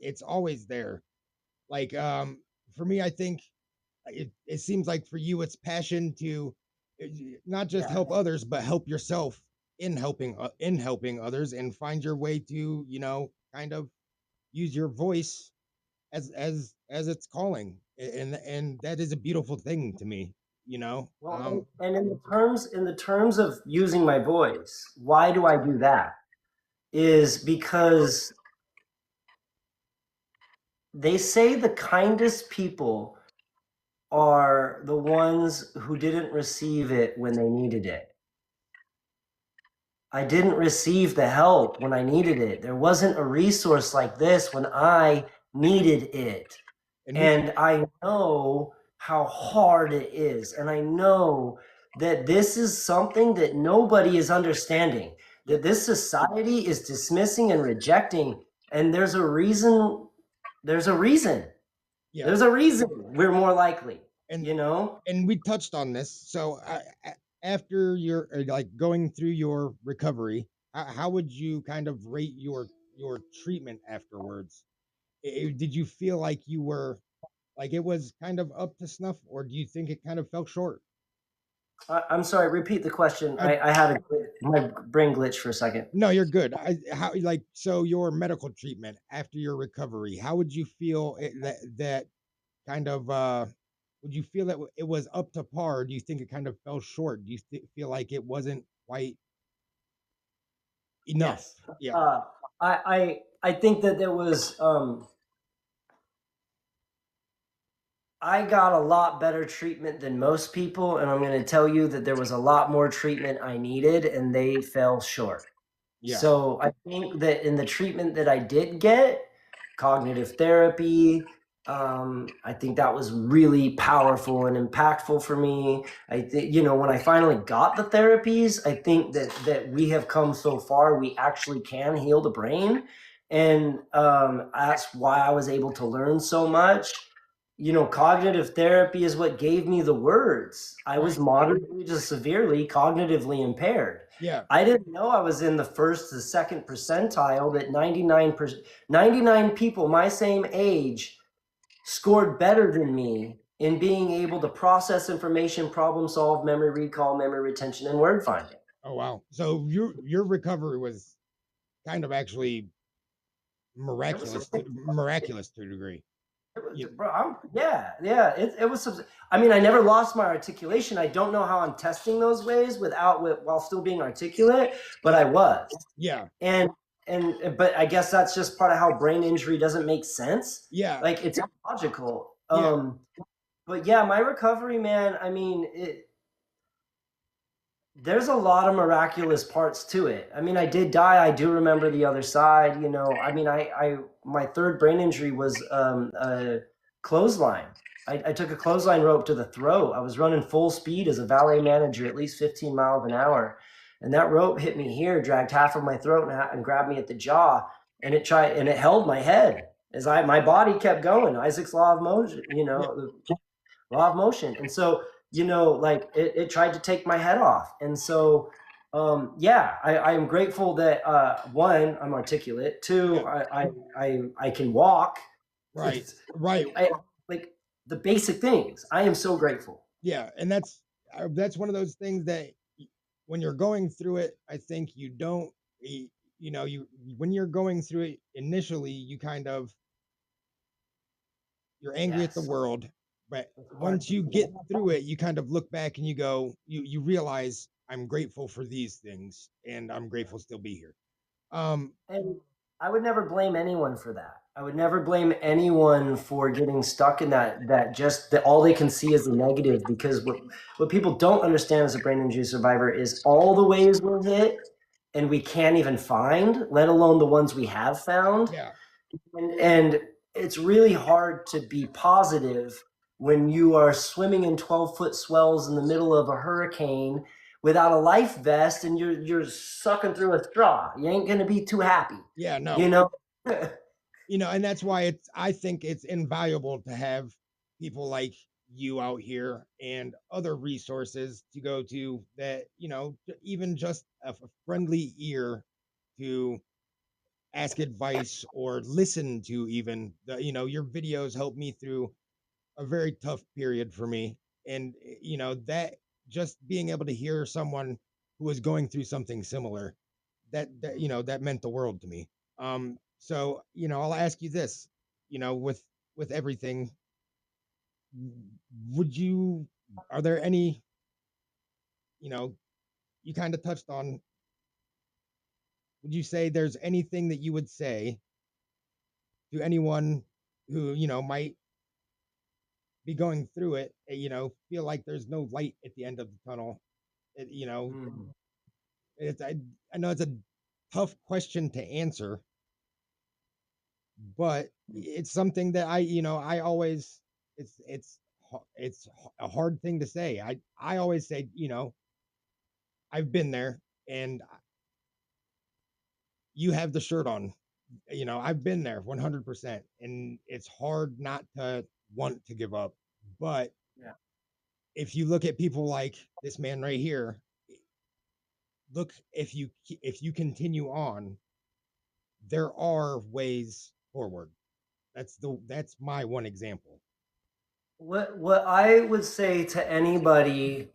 it's always there. Like for me, I think it seems like for you it's passion to not just Yeah. help others but help yourself in helping others and find your way to, kind of use your voice as its calling, and that is a beautiful thing to me, you know. Well, and in the terms of using my voice, why do I do that? Is because they say the kindest people are the ones who didn't receive it when they needed it. I didn't receive the help when I needed it. There wasn't a resource like this when I needed it. And we And I know how hard it is. And I know that this is something that nobody is understanding, Yeah. that this society is dismissing and rejecting. And there's a reason. There's a reason. Yeah. There's a reason we're more likely, and you know? and we touched on this. So after your like going through your recovery, how would you kind of rate your treatment afterwards? Did you feel like you were like it was kind of up to snuff, or do you think it kind of fell short? I'm sorry, repeat the question. I, I had my brain glitch for a second. no, you're good. How like so your medical treatment after your recovery? How would you feel that kind of would you feel that it was up to par? Or do you think it kind of fell short? Do you feel like it wasn't quite enough? Yes. Yeah. Uh, I think that there was I got a lot better treatment than most people, and I'm going to tell you that there was a lot more treatment I needed, and they fell short. Yeah. So I think that in the treatment that I did get, cognitive therapy, I think that was really powerful and impactful for me. I think, when I finally got the therapies, I think that we have come so far, we actually can heal the brain. And that's why I was able to learn so much. Cognitive therapy is what gave me the words. I was Right. moderately to severely cognitively impaired. Yeah. I didn't know I was in the first to second percentile, that 99 people my same age scored better than me in being able to process information, problem solve, memory recall, memory retention, and word finding. Oh wow. So your recovery was kind of actually It was, miraculous to a degree. You, bro, yeah. It was. I mean, I never lost my articulation. I don't know how I'm testing those ways while still being articulate, but I was. yeah. And but I guess that's just part of how brain injury doesn't make sense. Yeah. Like, it's illogical. Yeah. But yeah, my recovery, man, I mean, there's a lot of miraculous parts to it. I mean, I did die. I do remember the other side, I mean, my third brain injury was a clothesline. I took a clothesline rope to the throat. I was running full speed as a valet manager, at least 15 miles an hour. And that rope hit me here, dragged half of my throat and grabbed me at the jaw. And it held my head as my body kept going. Isaac's law of motion, Yeah. the law of motion. And so, like it tried to take my head off. And so, I am grateful that one, I'm articulate. Two, Yeah. I can walk. Right. Right. Like the basic things. I am so grateful. Yeah. And that's one of those things that when you're going through it, I think you don't you when you're going through it initially, you kind of you're angry at the Yes. world, but once you get through it, you kind of look back and you realize I'm grateful for these things and I'm grateful to still be here. And I would never blame anyone for that. I would never blame anyone for getting stuck in that just that all they can see is the negative, because what people don't understand as a brain injury survivor is all the ways we're hit and we can't even find, let alone the ones we have found. Yeah. And it's really hard to be positive when you are swimming in 12-foot swells in the middle of a hurricane without a life vest and you're sucking through a straw. You ain't gonna be too happy. Yeah, no. And that's why I think it's invaluable to have people like you out here and other resources to go to that, even just a friendly ear to ask advice or listen to. Even your videos helped me through a very tough period for me. And that just being able to hear someone who was going through something similar, that meant the world to me. So I'll ask you this, with everything, would you are there any, you know you kind of touched on, would you say there's anything that you would say to anyone who might be going through it, feel like there's no light at the end of the tunnel? it, you know Mm. it's I know it's a tough question to answer, but it's something that I always, it's a hard thing to say. I always say, I've been there, and you have the shirt on. I've been there 100%, and it's hard not to want to give up. But Yeah. if you look at people like this man right here, look, if you continue on, there are ways forward. That's my one example. What I would say to anybody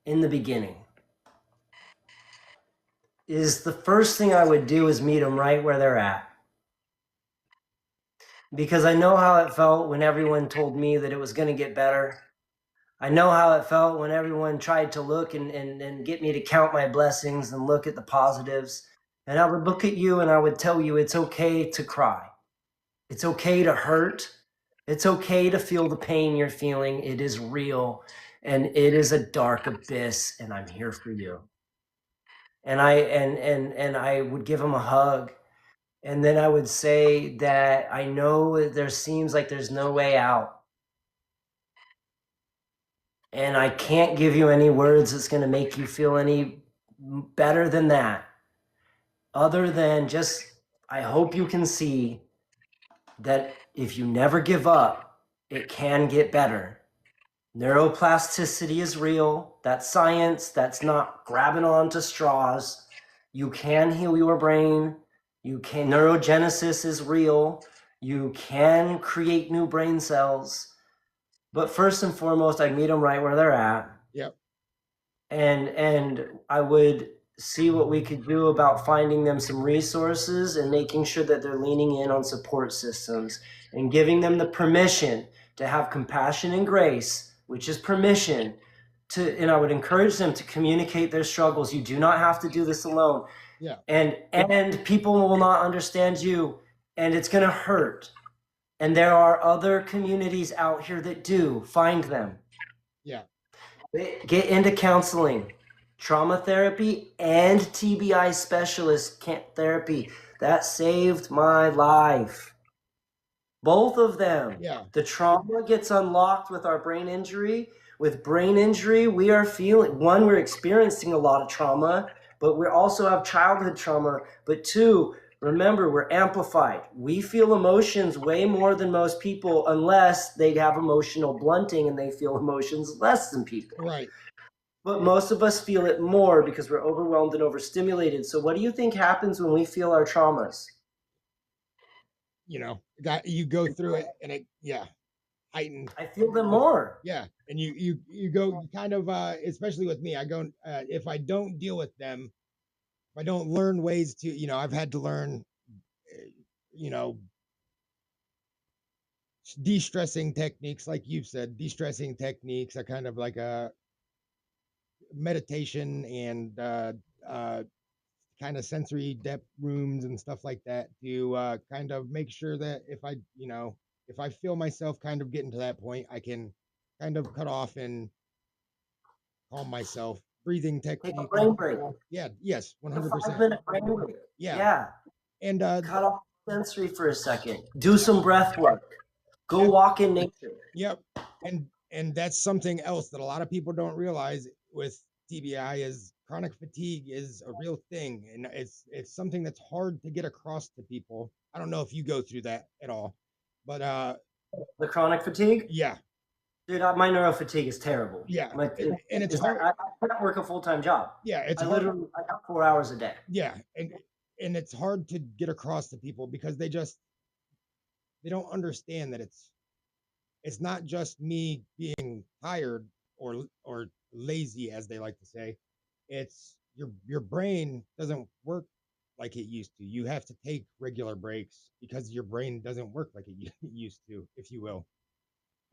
in the beginning is the first thing I would do is meet them right where they're at. Because I know how it felt when everyone told me that it was going to get better. I know how it felt when everyone tried to look and get me to count my blessings and look at the positives. And I would look at you and I would tell you it's okay to cry. It's okay to hurt. It's okay to feel the pain you're feeling. It is real and it is a dark abyss, and I'm here for you. And I would give them a hug. And then I would say that I know there seems like there's no way out. And I can't give you any words that's going to make you feel any better than that. Other than just, I hope you can see that if you never give up, it can get better. Neuroplasticity is real. That's science. That's not grabbing onto straws. You can heal your brain. You can. Neurogenesis is real. You can create new brain cells. But first and foremost, I meet them right where they're at. Yep. And I would see what we could do about finding them some resources and making sure that they're leaning in on support systems and giving them the permission to have compassion and grace, which is permission to, and I would encourage them to communicate their struggles. You do not have to do this alone. Yeah. And people will not understand you, and it's going to hurt. And there are other communities out here that do. Find them. Yeah. Get into counseling, trauma therapy, and TBI specialist therapy. That saved my life. Both of them. Yeah. The trauma gets unlocked with our brain injury. With brain injury, we are feeling, one, we're experiencing a lot of trauma, but we also have childhood trauma. But two, remember, we're amplified. We feel emotions way more than most people, unless they have emotional blunting and they feel emotions less than people. Right. But most of us feel it more because we're overwhelmed and overstimulated. So what do you think happens when we feel our traumas? You go through it, and it, heightened. I feel them more. Yeah. And you go, you kind of, especially with me, I go, if I don't deal with them, if I don't learn ways to, I've had to learn, you know, de-stressing techniques, like you've said, de-stressing techniques are kind of like a meditation, and kind of sensory depth rooms and stuff like that, to kind of make sure that if I feel myself kind of getting to that point, I can kind of cut off and calm myself. Breathing Take a technique. brain break. Yeah. Yes. A 100%. 5-minute brain break. Yeah. And cut off sensory for a second. Do some breath work. Go walk in nature. Yep. And that's something else that a lot of people don't realize with TBI, is chronic fatigue is a real thing, and it's something that's hard to get across to people. I don't know if you go through that at all, but the chronic fatigue. Yeah. Dude, my neurofatigue is terrible. Yeah. And it's hard. I can't work a full-time job. Yeah. It's I got 4 hours a day. Yeah. And and it's hard to get across to people because they don't understand that it's not just me being tired or lazy, as they like to say. It's your brain doesn't work like it used to. You have to take regular breaks because your brain doesn't work like it used to, if you will.